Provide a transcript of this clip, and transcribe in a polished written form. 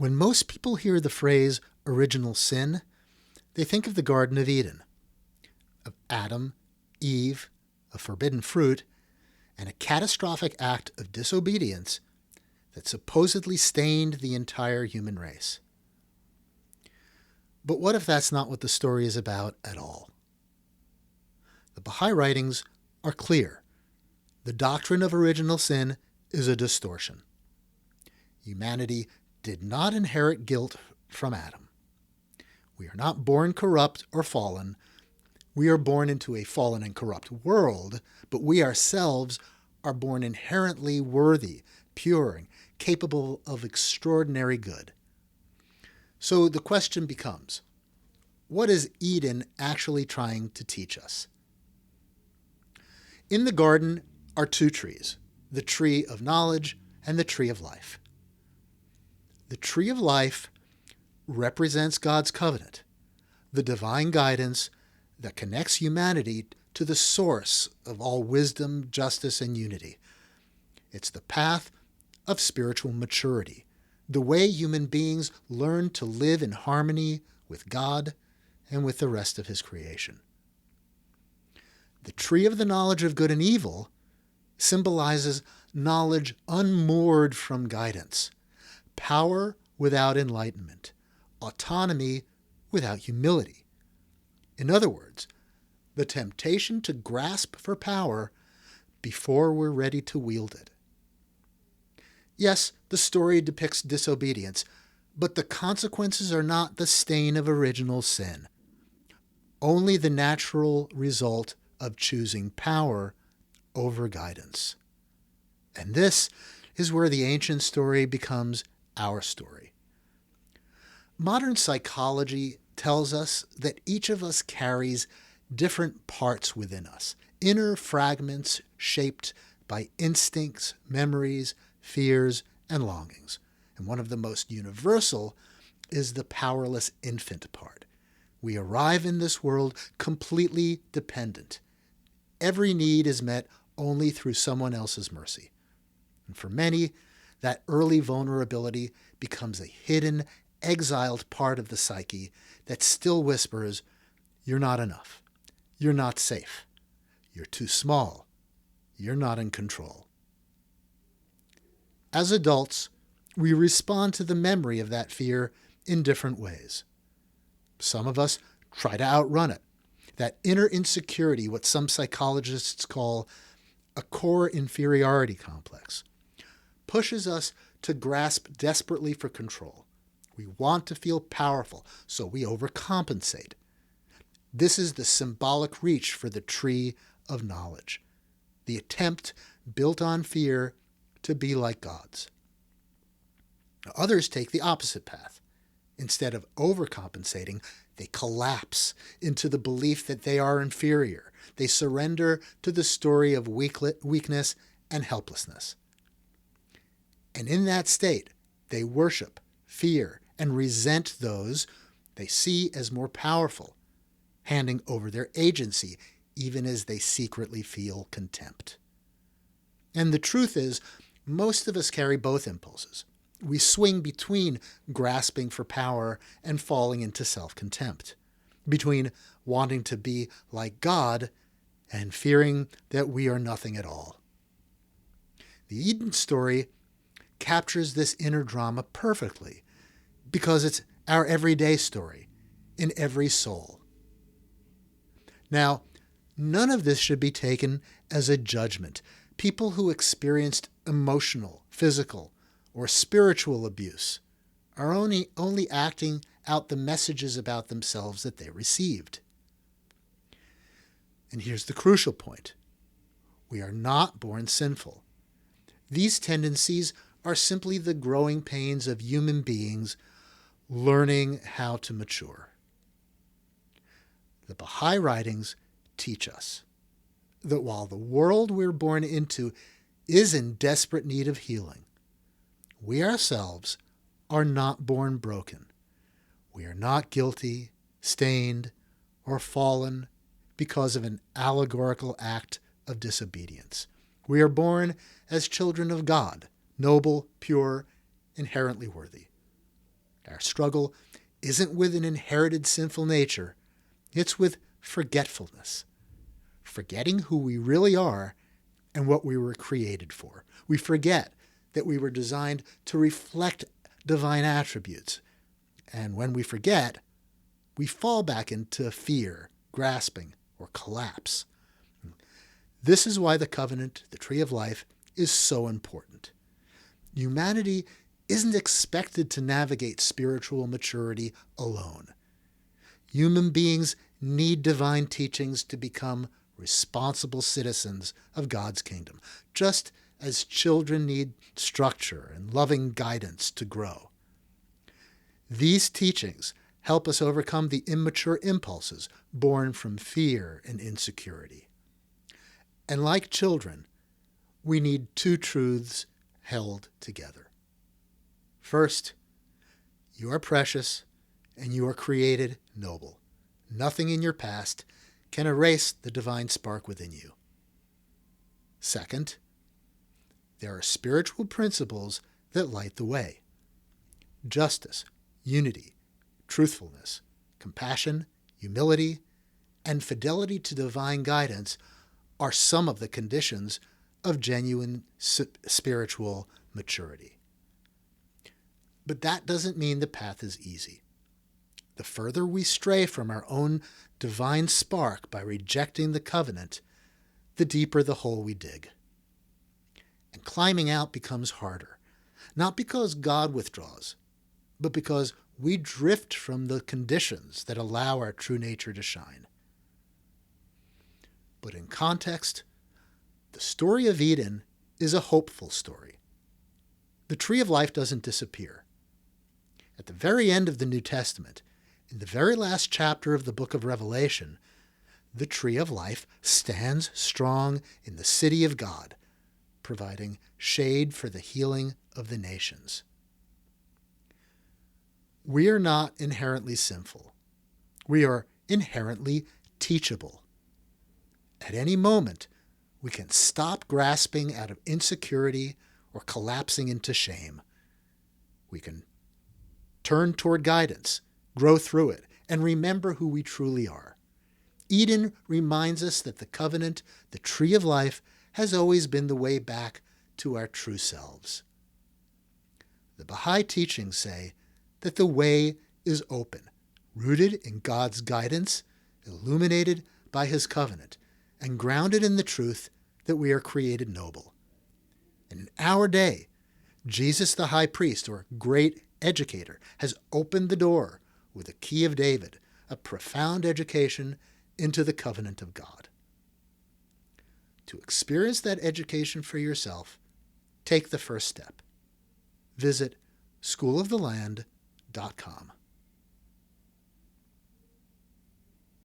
When most people hear the phrase original sin, they think of the Garden of Eden, of Adam, Eve, a forbidden fruit, and a catastrophic act of disobedience that supposedly stained the entire human race. But what if that's not what the story is about at all? The Baha'i writings are clear. The doctrine of original sin is a distortion. Humanity did not inherit guilt from Adam. We are not born corrupt or fallen. We are born into a fallen and corrupt world, but we ourselves are born inherently worthy, pure, and capable of extraordinary good. So the question becomes, what is Eden actually trying to teach us? In the garden are two trees, the tree of knowledge and the tree of life. The tree of life represents God's covenant, the divine guidance that connects humanity to the source of all wisdom, justice, and unity. It's the path of spiritual maturity, the way human beings learn to live in harmony with God and with the rest of His creation. The tree of the knowledge of good and evil symbolizes knowledge unmoored from guidance, power without enlightenment, autonomy without humility. In other words, the temptation to grasp for power before we're ready to wield it. Yes, the story depicts disobedience, but the consequences are not the stain of original sin, only the natural result of choosing power over guidance. And this is where the ancient story becomes our story. Modern psychology tells us that each of us carries different parts within us, inner fragments shaped by instincts, memories, fears, and longings. And one of the most universal is the powerless infant part. We arrive in this world completely dependent. Every need is met only through someone else's mercy. And for many, that early vulnerability becomes a hidden, exiled part of the psyche that still whispers, "You're not enough. You're not safe. You're too small. You're not in control." As adults, we respond to the memory of that fear in different ways. Some of us try to outrun it. That inner insecurity, what some psychologists call a core inferiority complex, pushes us to grasp desperately for control. We want to feel powerful, so we overcompensate. This is the symbolic reach for the tree of knowledge, the attempt built on fear to be like gods. Others take the opposite path. Instead of overcompensating, they collapse into the belief that they are inferior. They surrender to the story of weakness and helplessness. And in that state, they worship, fear, and resent those they see as more powerful, handing over their agency even as they secretly feel contempt. And the truth is, most of us carry both impulses. We swing between grasping for power and falling into self-contempt, between wanting to be like God and fearing that we are nothing at all. The Eden story captures this inner drama perfectly because it's our everyday story in every soul. Now, none of this should be taken as a judgment. People who experienced emotional, physical, or spiritual abuse are only acting out the messages about themselves that they received. And here's the crucial point. We are not born sinful. These tendencies are simply the growing pains of human beings learning how to mature. The Baha'i writings teach us that while the world we're born into is in desperate need of healing, we ourselves are not born broken. We are not guilty, stained, or fallen because of an allegorical act of disobedience. We are born as children of God, noble, pure, inherently worthy. Our struggle isn't with an inherited sinful nature, it's with forgetfulness. Forgetting who we really are and what we were created for. We forget that we were designed to reflect divine attributes. And when we forget, we fall back into fear, grasping, or collapse. This is why the covenant, the tree of life, is so important. Humanity isn't expected to navigate spiritual maturity alone. Human beings need divine teachings to become responsible citizens of God's kingdom, just as children need structure and loving guidance to grow. These teachings help us overcome the immature impulses born from fear and insecurity. And like children, we need two truths held together. First, you are precious and you are created noble. Nothing in your past can erase the divine spark within you. Second, there are spiritual principles that light the way. Justice, unity, truthfulness, compassion, humility, and fidelity to divine guidance are some of the conditions of genuine spiritual maturity. But that doesn't mean the path is easy. The further we stray from our own divine spark by rejecting the covenant, the deeper the hole we dig. And climbing out becomes harder, not because God withdraws, but because we drift from the conditions that allow our true nature to shine. But in context, the story of Eden is a hopeful story. The tree of life doesn't disappear. At the very end of the New Testament, in the very last chapter of the book of Revelation, the tree of life stands strong in the city of God, providing shade for the healing of the nations. We are not inherently sinful. We are inherently teachable. At any moment, we can stop grasping out of insecurity or collapsing into shame. We can turn toward guidance, grow through it, and remember who we truly are. Eden reminds us that the covenant, the tree of life, has always been the way back to our true selves. The Baha'i teachings say that the way is open, rooted in God's guidance, illuminated by his covenant, and grounded in the truth that we are created noble. And in our day, Jesus the high priest, or great educator, has opened the door with a key of David, a profound education into the covenant of God. To experience that education for yourself, take the first step. Visit schooloftheland.com.